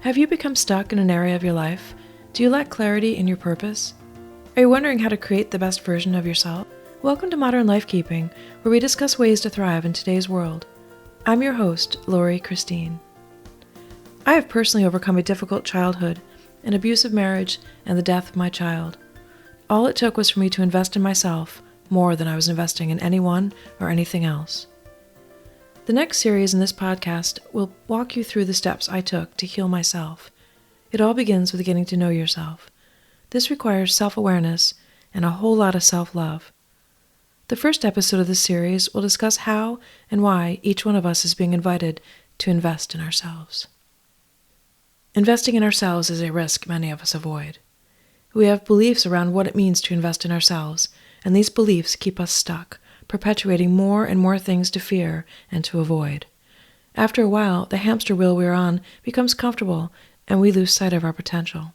Have you become stuck in an area of your life? Do you lack clarity in your purpose? Are you wondering how to create the best version of yourself? Welcome to Modern Lifekeeping, where we discuss ways to thrive in today's world. I'm your host, Lori Christine. I have personally overcome a difficult childhood, an abusive marriage, and the death of my child. All it took was for me to invest in myself more than I was investing in anyone or anything else. The next series in this podcast will walk you through the steps I took to heal myself. It all begins with getting to know yourself. This requires self-awareness and a whole lot of self-love. The first episode of this series will discuss how and why each one of us is being invited to invest in ourselves. Investing in ourselves is a risk many of us avoid. We have beliefs around what it means to invest in ourselves, and these beliefs keep us stuck, perpetuating more and more things to fear and to avoid. After a while, the hamster wheel we're on becomes comfortable and we lose sight of our potential.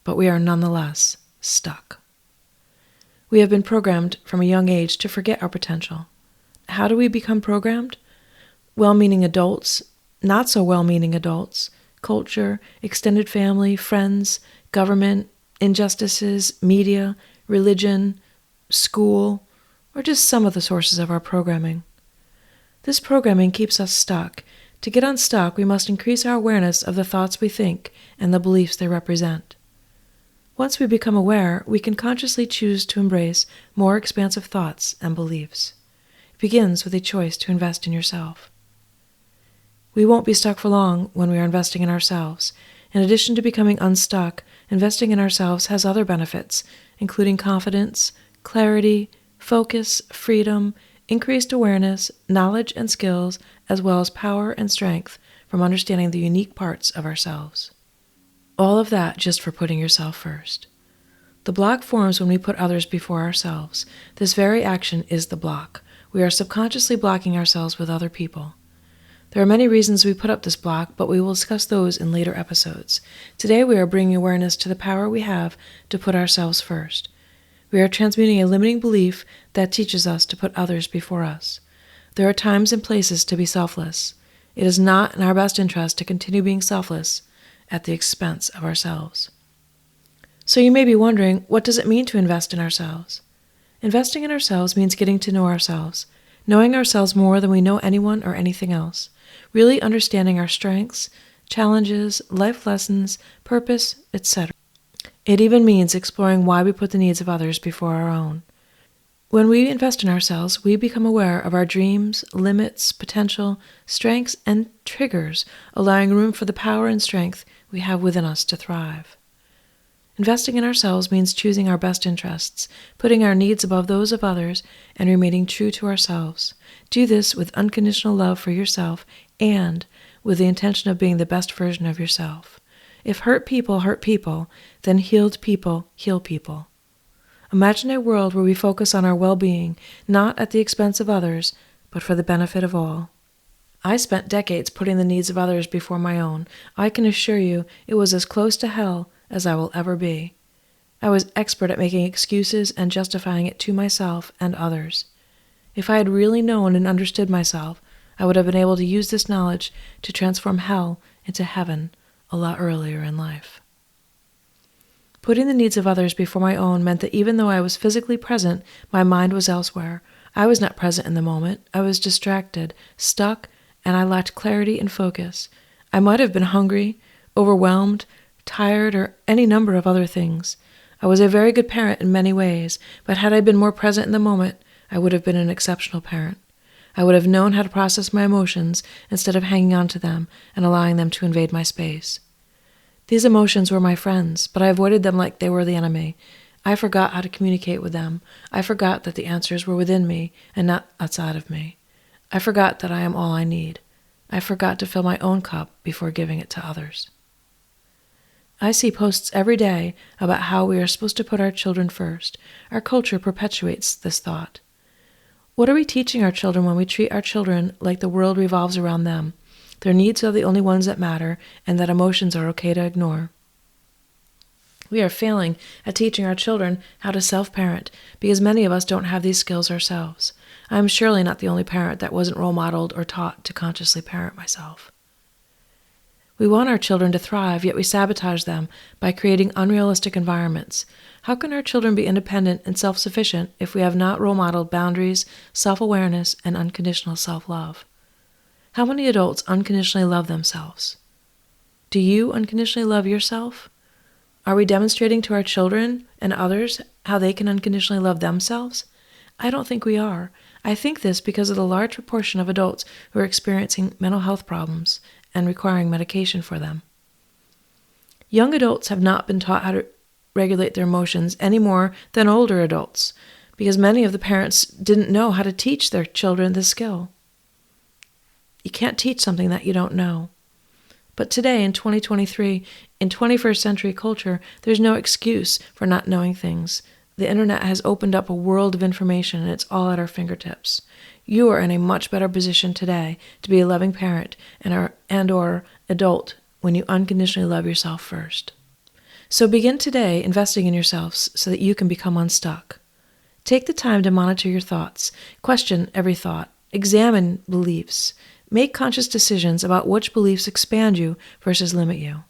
But we are nonetheless stuck. We have been programmed from a young age to forget our potential. How do we become programmed? Well-meaning adults, not so well-meaning adults, culture, extended family, friends, government, injustices, media, religion, school, or just some of the sources of our programming. This programming keeps us stuck. To get unstuck, we must increase our awareness of the thoughts we think and the beliefs they represent. Once we become aware, we can consciously choose to embrace more expansive thoughts and beliefs. It begins with a choice to invest in yourself. We won't be stuck for long when we are investing in ourselves. In addition to becoming unstuck, investing in ourselves has other benefits, including confidence, clarity, focus, freedom, increased awareness, knowledge and skills, as well as power and strength from understanding the unique parts of ourselves. All of that just for putting yourself first. The block forms when we put others before ourselves. This very action is the block. We are subconsciously blocking ourselves with other people. There are many reasons we put up this block, but we will discuss those in later episodes. Today we are bringing awareness to the power we have to put ourselves first. We are transmuting a limiting belief that teaches us to put others before us. There are times and places to be selfless. It is not in our best interest to continue being selfless at the expense of ourselves. So you may be wondering, what does it mean to invest in ourselves? Investing in ourselves means getting to know ourselves, knowing ourselves more than we know anyone or anything else, really understanding our strengths, challenges, life lessons, purpose, etc. It even means exploring why we put the needs of others before our own. When we invest in ourselves, we become aware of our dreams, limits, potential, strengths, and triggers, allowing room for the power and strength we have within us to thrive. Investing in ourselves means choosing our best interests, putting our needs above those of others, and remaining true to ourselves. Do this with unconditional love for yourself and with the intention of being the best version of yourself. If hurt people, then healed people heal people. Imagine a world where we focus on our well-being, not at the expense of others, but for the benefit of all. I spent decades putting the needs of others before my own. I can assure you it was as close to hell as I will ever be. I was expert at making excuses and justifying it to myself and others. If I had really known and understood myself, I would have been able to use this knowledge to transform hell into heaven a lot earlier in life. Putting the needs of others before my own meant that even though I was physically present, my mind was elsewhere. I was not present in the moment. I was distracted, stuck, and I lacked clarity and focus. I might have been hungry, overwhelmed, tired, or any number of other things. I was a very good parent in many ways, but had I been more present in the moment, I would have been an exceptional parent. I would have known how to process my emotions instead of hanging on to them and allowing them to invade my space. These emotions were my friends, but I avoided them like they were the enemy. I forgot how to communicate with them. I forgot that the answers were within me and not outside of me. I forgot that I am all I need. I forgot to fill my own cup before giving it to others. I see posts every day about how we are supposed to put our children first. Our culture perpetuates this thought. What are we teaching our children when we treat our children like the world revolves around them? Their needs are the only ones that matter, and that emotions are okay to ignore. We are failing at teaching our children how to self-parent because many of us don't have these skills ourselves. I am surely not the only parent that wasn't role modeled or taught to consciously parent myself. We want our children to thrive, yet we sabotage them by creating unrealistic environments. How can our children be independent and self-sufficient if we have not role-modeled boundaries, self-awareness, and unconditional self-love? How many adults unconditionally love themselves? Do you unconditionally love yourself? Are we demonstrating to our children and others how they can unconditionally love themselves? I don't think we are. I think this because of the large proportion of adults who are experiencing mental health problems and requiring medication for them. Young adults have not been taught how to regulate their emotions any more than older adults, because many of the parents didn't know how to teach their children this skill. You can't teach something that you don't know. But today, in 2023, in 21st century culture, there's no excuse for not knowing things. The internet has opened up a world of information, and it's all at our fingertips. You are in a much better position today to be a loving parent and/or adult when you unconditionally love yourself first. So begin today investing in yourselves so that you can become unstuck. Take the time to monitor your thoughts, question every thought, examine beliefs, make conscious decisions about which beliefs expand you versus limit you.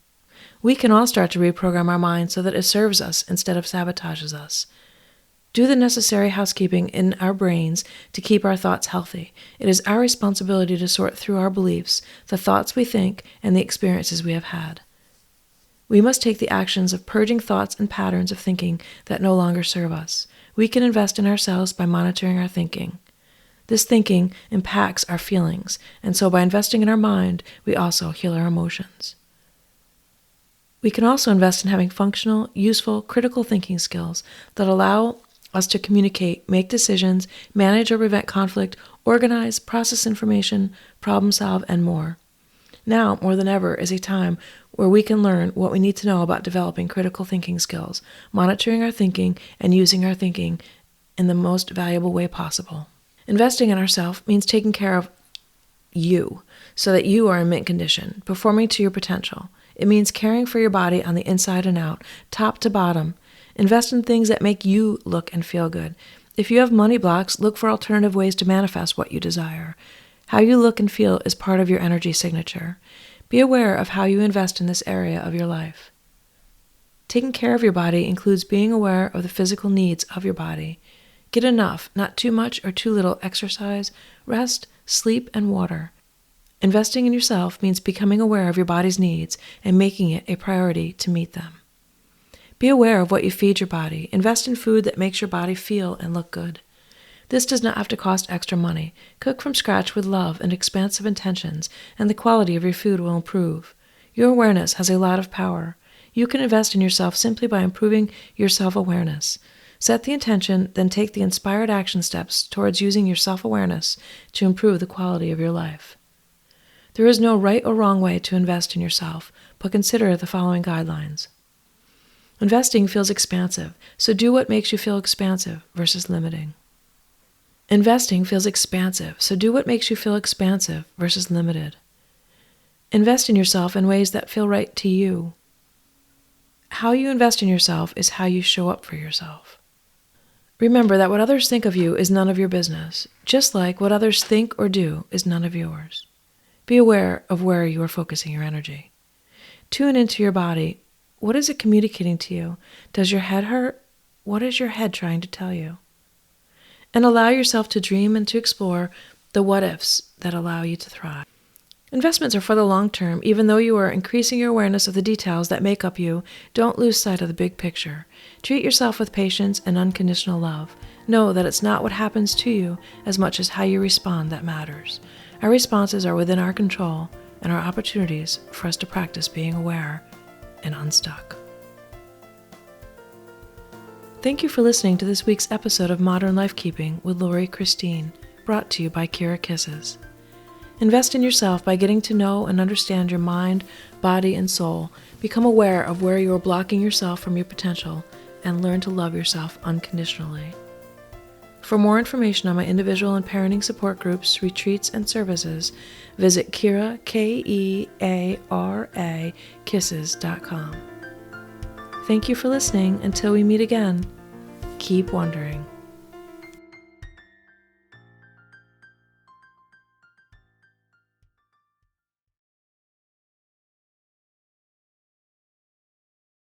We can all start to reprogram our minds so that it serves us instead of sabotages us. Do the necessary housekeeping in our brains to keep our thoughts healthy. It is our responsibility to sort through our beliefs, the thoughts we think, and the experiences we have had. We must take the actions of purging thoughts and patterns of thinking that no longer serve us. We can invest in ourselves by monitoring our thinking. This thinking impacts our feelings, and so by investing in our mind, we also heal our emotions. We can also invest in having functional, useful, critical thinking skills that allow us to communicate, make decisions, manage or prevent conflict, organize, process information, problem solve, and more. Now, more than ever, is a time where we can learn what we need to know about developing critical thinking skills, monitoring our thinking, and using our thinking in the most valuable way possible. Investing in ourselves means taking care of you so that you are in mint condition, performing to your potential. It means caring for your body on the inside and out, top to bottom. Invest in things that make you look and feel good. If you have money blocks, look for alternative ways to manifest what you desire. How you look and feel is part of your energy signature. Be aware of how you invest in this area of your life. Taking care of your body includes being aware of the physical needs of your body. Get enough, not too much or too little exercise, rest, sleep, and water. Investing in yourself means becoming aware of your body's needs and making it a priority to meet them. Be aware of what you feed your body. Invest in food that makes your body feel and look good. This does not have to cost extra money. Cook from scratch with love and expansive intentions, and the quality of your food will improve. Your awareness has a lot of power. You can invest in yourself simply by improving your self-awareness. Set the intention, then take the inspired action steps towards using your self-awareness to improve the quality of your life. There is no right or wrong way to invest in yourself, but consider the following guidelines. Investing feels expansive, so do what makes you feel expansive versus limiting. Investing feels expansive, so do what makes you feel expansive versus limited. Invest in yourself in ways that feel right to you. How you invest in yourself is how you show up for yourself. Remember that what others think of you is none of your business, just like what others think or do is none of yours. Be aware of where you are focusing your energy. Tune into your body. What is it communicating to you? Does your head hurt? What is your head trying to tell you? And allow yourself to dream and to explore the what-ifs that allow you to thrive. Investments are for the long term. Even though you are increasing your awareness of the details that make up you, don't lose sight of the big picture. Treat yourself with patience and unconditional love. Know that it's not what happens to you as much as how you respond that matters. Our responses are within our control and are opportunities for us to practice being aware and unstuck. Thank you for listening to this week's episode of Modern Lifekeeping with Lori Christine, brought to you by Kira Kisses. Invest in yourself by getting to know and understand your mind, body, and soul. Become aware of where you are blocking yourself from your potential and learn to love yourself unconditionally. For more information on my individual and parenting support groups, retreats, and services, visit Kira, Keara, Kisses.com. Thank you for listening. Until we meet again, keep wondering.